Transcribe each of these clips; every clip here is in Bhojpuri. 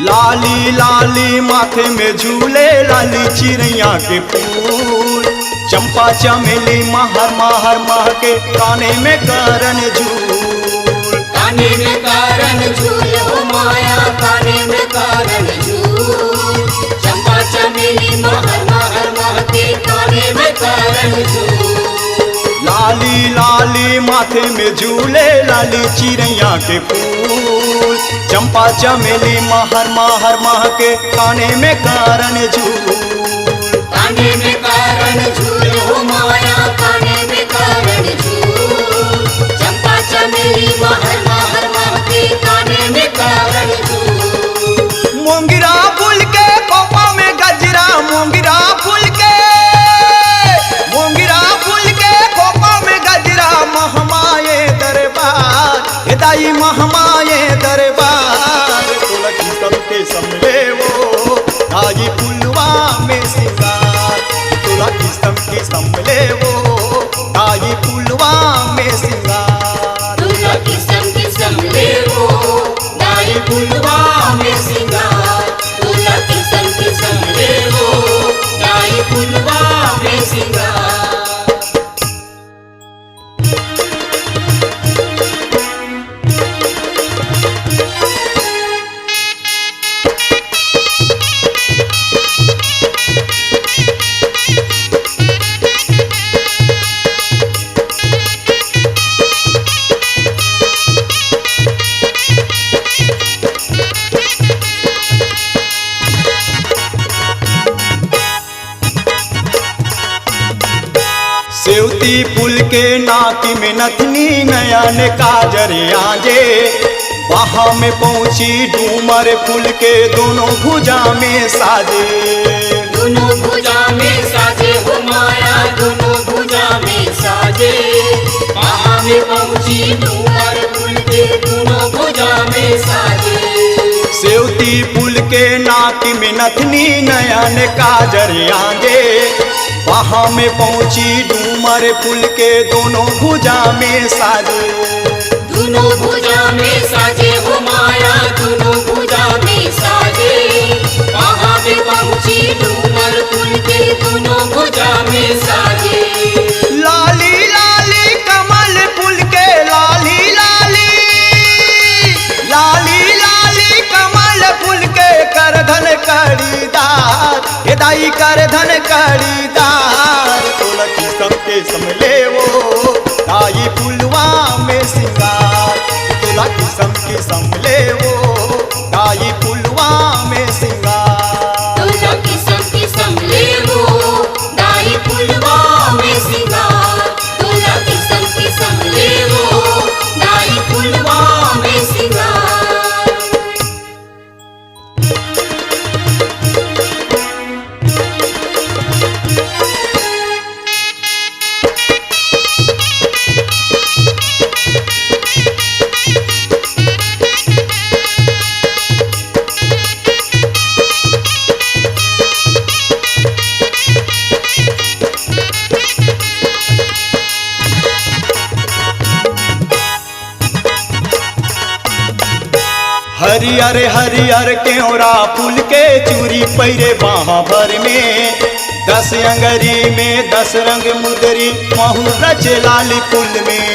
लाली लाली माथे में झूले लाली चिड़ैया के फूल, चंपा चमेली महर महर महके काने में करन झूल। काने में करन झूल हो माया काने में करन झूल, चंपा चमेली महर महर महके काने में करन झूल। लाली लाली माथे में झूले लाली चिड़ैया के फूल, चंपा चमेली महर महर महके काने में करन झूल। काने में करन झूल हो माया काने में करन झूल, चंपा चमेली महर महर महके काने में करन झूल। मोंगिरा फूल के कोपा में गजरा, मोंगिरा फूल के कोपा में गजरा, महमाए दरबार हे दाई महमाए दरबार। तुलसी सबके समले वो दाई फुलवा में सिंगार, तुलसी सबके समले वो दाई फुलवा में सिंगार। तुला किसम ले वो दाई फुलवा में सिंगार, तुला किसम ले वो दाई फुलवा में सिंगार। सेवती फूल के नाक में नथनी नयन काजर आजे, बाहा में पहुंची डूमर फूल के दोनों भुजा में साजे। दोनों भुजा में साजे हो माया दोनों भुजा में साजे, बाहा में पहुंची डूमर फूल के दोनों भुजा में साजे। सेवती फूल के नाक में नथनी नयन काजर आजे, बाहा में पहुंची डूमर फूल के दोनों भुजा में साजे। दोनों भुजा में साजे हो माया दोनों भुजा में साजे, बाहा में पहुंची डूमर फूल के दोनों भुजा में साजे। लाली लाली कमल फूल के लाली लाली, लाली लाली कमल फूल के करधन कड़ीदार हे दाई करधन कड़ीदार। तुलसी सबके समले वो दाई फुलवा में सिंगार, तुलसी सबके समले वो दाई फुलवा में सिंगार। तुला किसम ले वो दाई फुलवा में सिंगार, तुला किसम ले वो दाई फुलवा में सिंगार। हरियर हरियर केवड़ा फूल के चूरी पैरे बाहा भर में, 10 अंगरी में 10 रंग मुदरी महू रच लाली फूल में।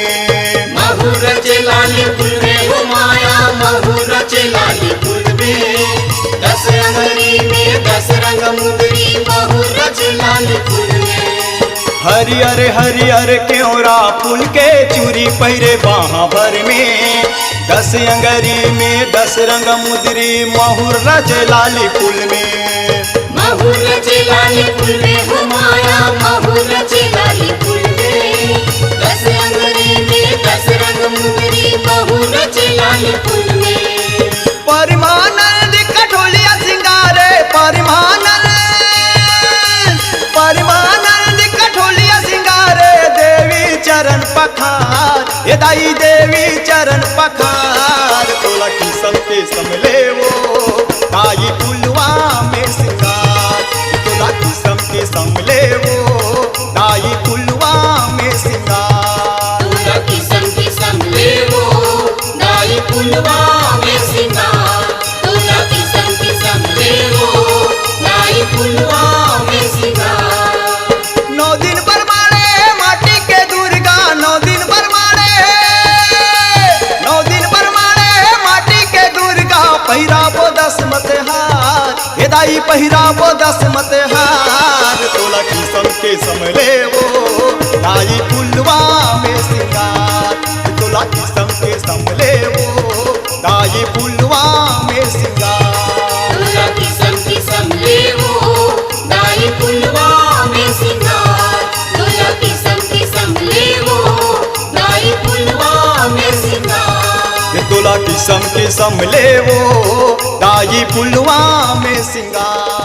महू रच लाली फूल में हो माया महू रच लाली फूल में, 10 अंगरी में 10 रंग मुदरी महू रच लाली फूल में। हरियर हरियर केवड़ा फूल के चूरी पैरे बाहा भर में, 10 अंगरी में 10 रंग मुदरी महू रच लाली फूल में। महू रच लाली फूल में हो माया महू रच लाली फूल में, 10 अंगरी में 10 रंग मुदरी महू रच लाली फूल में। परमानंद कठोलिया सिंगारे परमानंद, परमानंद कठोलिया सिंगारे देवी चरण पखार हे दाई देवी चरण पखार। तुलसी सबके समले वो दाई फुलवा में सिंगार, तुलसी सबके समले वो दाई फुलवा में सिंगार। तुला किसम ले वो दाई फुलवा में सिंगार, तुला किसम मत हार, हे दाई पहिराबो 10 मत हार। तोला किसम के समले वो दाई पुलवा में सिंगार, तोला किसम के समले वो दाई पुलवा में सिंगार। तोला किसम किसम लेवो दाई पुलवा में सिंगार, तोला किसम किसम लेवो दाई पुलवा में सिंगार। तोला किसम किसम ले वो दाई पुलवा में सिंगार।